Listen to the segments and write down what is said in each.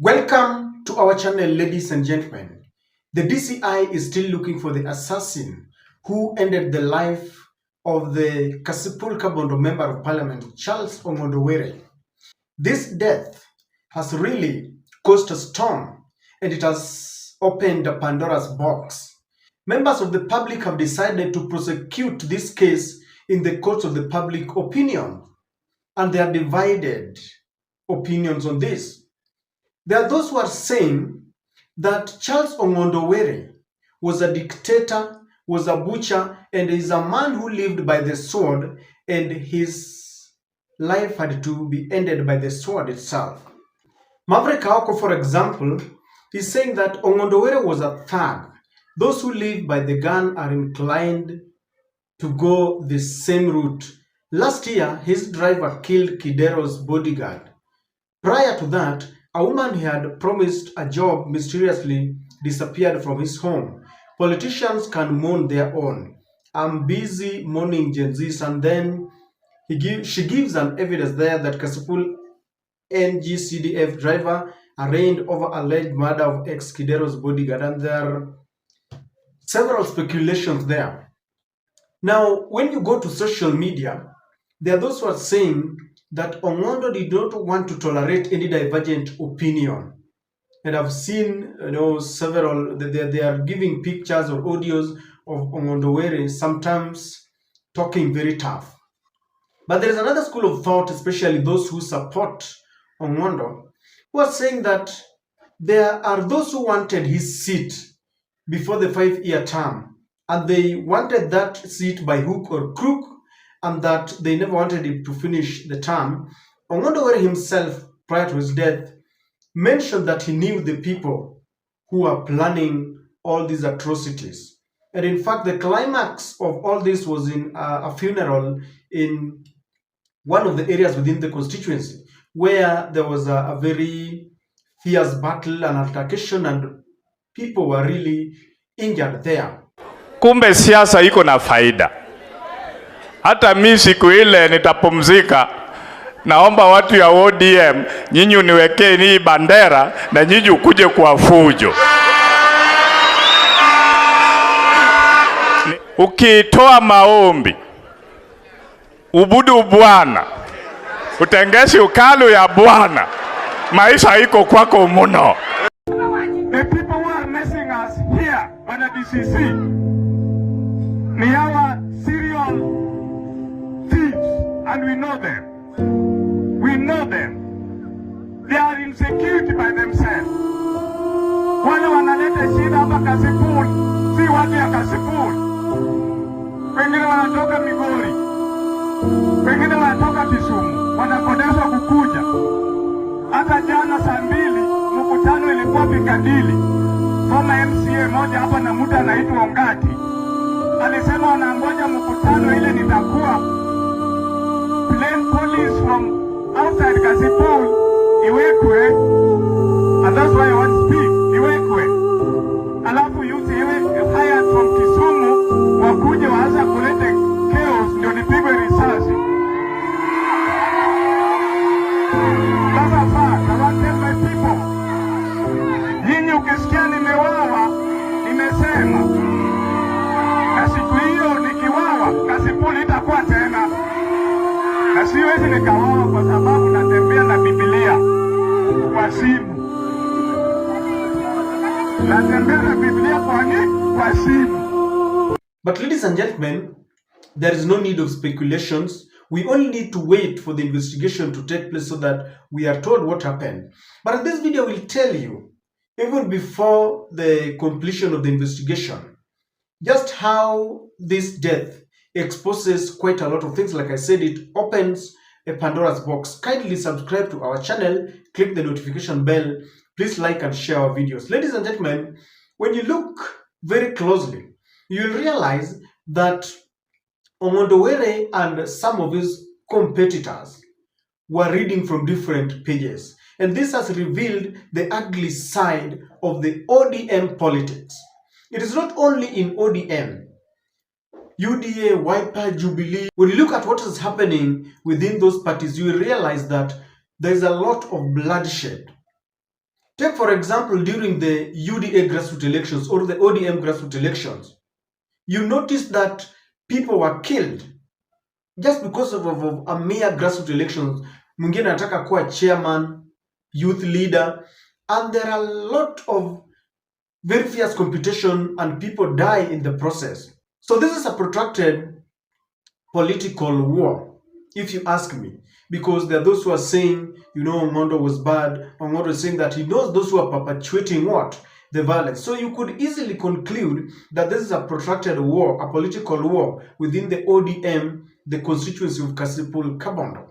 Welcome to our channel, ladies and gentlemen. The DCI is still looking for the assassin who ended the life of the Kasipul Kabondo Member of Parliament, Charles Ongondo. This death has really caused a storm and it has opened a Pandora's box. Members of the public have decided to prosecute this case in the courts of the public opinion, and there are divided opinions on this. There are those who are saying that Charles Ongondo was a dictator, was a butcher, and is a man who lived by the sword, and his life had to be ended by the sword itself. Maverick, Aoko, for example, is saying that Ongondo was a thug. Those who live by the gun are inclined to go the same route. Last year, his driver killed Kidero's bodyguard. Prior to that, a woman he had promised a job mysteriously disappeared from his home. Politicians can mourn their own. I'm busy mourning Gen Zs, and then she gives an evidence there that Kasipul NGCDF driver arraigned over alleged murder of ex-Kidero's bodyguard, and there are several speculations there. Now, when you go to social media, there are those who are saying that Ongondo did not want to tolerate any divergent opinion. And I've seen, several, they are giving pictures or audios of Ongondo sometimes talking very tough. But there is another school of thought, especially those who support Ongondo, who are saying that there are those who wanted his seat before the 5-year term, and they wanted that seat by hook or crook, and that they never wanted him to finish the term. Ongondo himself, prior to his death, mentioned that he knew the people who are planning all these atrocities. And in fact, the climax of all this was in a funeral in one of the areas within the constituency, where there was a very fierce battle and altercation, and people were really injured there. Kumbe siasa iko na faida. Hata mimi siku ile nitapumzika, naomba watu ya ODM nyinyi uniwekee ni bandera na nyinyi ukuje kwa fujo. Ukitoa maombi, ubudu Bwana, utengesi ukalu ya Bwana, maisha iko kwako muno. The people who are messing us here on the DCC, ni our serial thieves, and we know them. We know them. They are insecurity by themselves. Wale wanaleta shida hapa Kasipul, si watu ya Kasipul. Wengine wanatoka Migori, wengine wanatoka Kisumu, wanakodeshwa kukuja. Hata jana saa 2 mkutano ilikuwa Pikadili. Former MCA moja hapa na mtu anaitwa Ongati alisema wanangoja mkutano ile nitakuwa plain police from outside Kasipul iwekwe, and that's why I want to speak, iwekwe. Alafu yuti iwe hired from Kisumu wakuje waanza kuleta chaos ndio nipigwe risasi. That's a fact. I want to tell my people. Nyinyi ukisikia nimewawa, nimesema. Na siku hiyo nikiwawa, Kasipul itakuwa tena. Na siwezi nikawawa kwa sababu natembea na Biblia kwa simu. Natembea na Biblia kwa simu. But ladies and gentlemen, there is no need of speculations. We only need to wait for the investigation to take place so that we are told what happened. But this video will tell you, even before the completion of the investigation, just how this death exposes quite a lot of things. Like I said, it opens a Pandora's box. Kindly subscribe to our channel, click the notification bell, please like and share our videos. Ladies and gentlemen, when you look very closely, you'll realize that Ongondo and some of his competitors were reading from different pages. And this has revealed the ugly side of the ODM politics. It is not only in ODM, UDA, Wiper, Jubilee. When you look at what is happening within those parties, you will realize that there is a lot of bloodshed. Take for example, during the UDA grassroots elections or the ODM grassroots elections, you notice that people were killed just because of a mere grassroots elections. Mwingine anataka kuwa chairman, youth leader, and there are a lot of very fierce competition and people die in the process. So this is a protracted political war, if you ask me, because there are those who are saying, Ongondo was bad. Ongondo is saying that he knows those who are perpetuating what? The violence. So you could easily conclude that this is a protracted war, a political war within the ODM, the constituency of Kasipul Kabondo.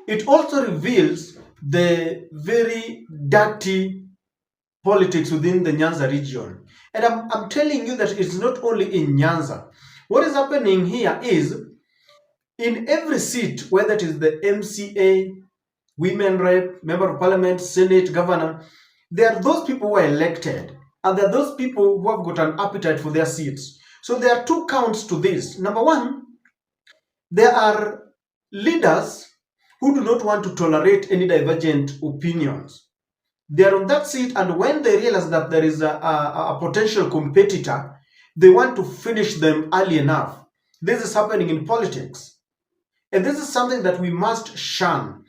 It also reveals the very dirty politics within the Nyanza region. And I'm telling you that it's not only in Nyanza. What is happening here is, in every seat, whether it is the MCA, women rep, member of parliament, senate, governor, there are those people who are elected, and there are those people who have got an appetite for their seats. So there are two counts to this. Number one, there are leaders who do not want to tolerate any divergent opinions. They are on that seat, and when they realize that there is a potential competitor, they want to finish them early enough. This is happening in politics. And this is something that we must shun.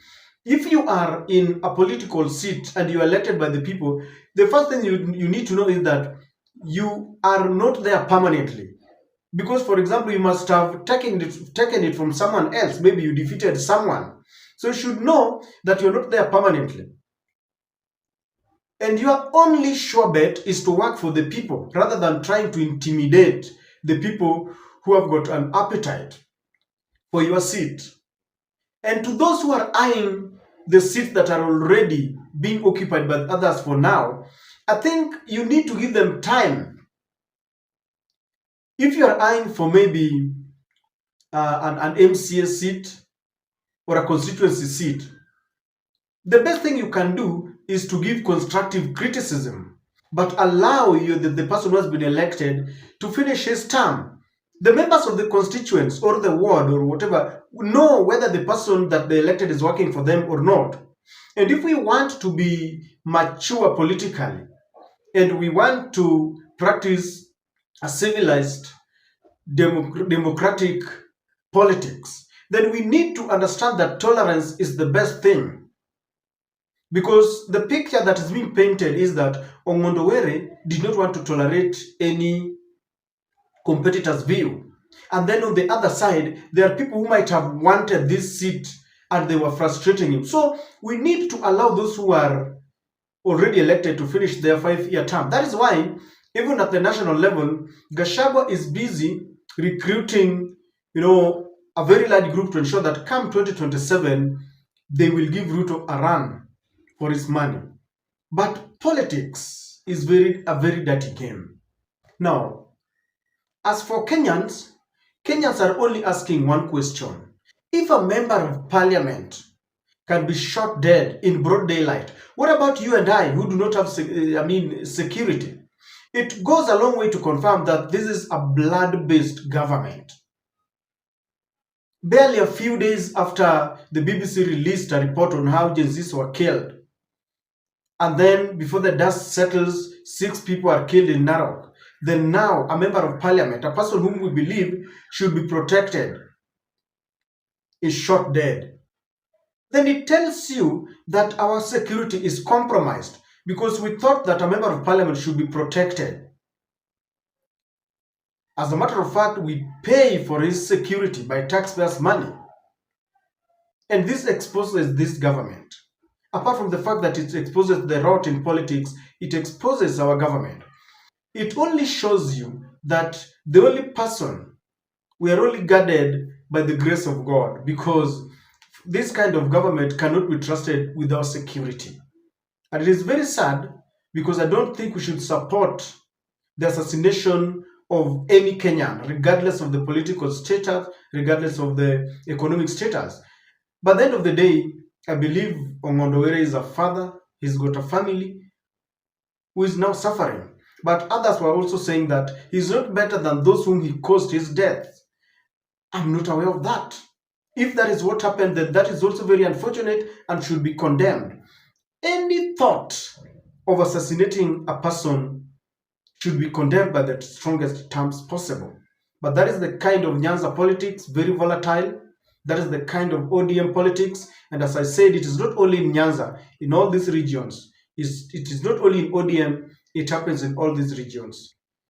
If you are in a political seat and you are elected by the people, the first thing you need to know is that you are not there permanently. Because, for example, you must have taken it from someone else. Maybe you defeated someone. So you should know that you're not there permanently. And your only sure bet is to work for the people rather than trying to intimidate the people who have got an appetite for your seat. And to those who are eyeing the seats that are already being occupied by others for now, I think you need to give them time. If you are eyeing for maybe an MCA seat or a constituency seat, the best thing you can do is to give constructive criticism, but allow the person who has been elected to finish his term. The members of the constituents or the ward or whatever know whether the person that they elected is working for them or not. And if we want to be mature politically, and we want to practice a civilized democratic politics, then we need to understand that tolerance is the best thing. Because the picture that is being painted is that Ongondo did not want to tolerate any competitor's view. And then on the other side, there are people who might have wanted this seat and they were frustrating him. So we need to allow those who are already elected to finish their 5-year term. That is why, even at the national level, Gachagua is busy recruiting, a very large group to ensure that come 2027, they will give Ruto a run for his money. But politics is a very dirty game. Now, as for Kenyans are only asking one question. If a member of parliament can be shot dead in broad daylight, what about you and I who do not have security? It goes a long way to confirm that this is a blood-based government. Barely a few days after the BBC released a report on how Gen Zs were killed, and then before the dust settles, 6 people are killed in Narok, then now a member of parliament, a person whom we believe should be protected, is shot dead. Then it tells you that our security is compromised because we thought that a member of parliament should be protected. As a matter of fact, we pay for his security by taxpayers' money. And this exposes this government. Apart from the fact that it exposes the rot in politics, it exposes our government. It only shows you that the only person, we are only guarded by the grace of God, because this kind of government cannot be trusted with our security. And it is very sad, because I don't think we should support the assassination of any Kenyan, regardless of the political status, regardless of the economic status. But at the end of the day, I believe Ongondo is a father, he's got a family who is now suffering. But others were also saying that he's not better than those whom he caused his death. I'm not aware of that. If that is what happened, then that is also very unfortunate and should be condemned. Any thought of assassinating a person should be condemned by the strongest terms possible. But that is the kind of Nyanza politics, very volatile. That is the kind of ODM politics. And as I said, it is not only in Nyanza, in all these regions. It is not only in ODM, it happens in all these regions.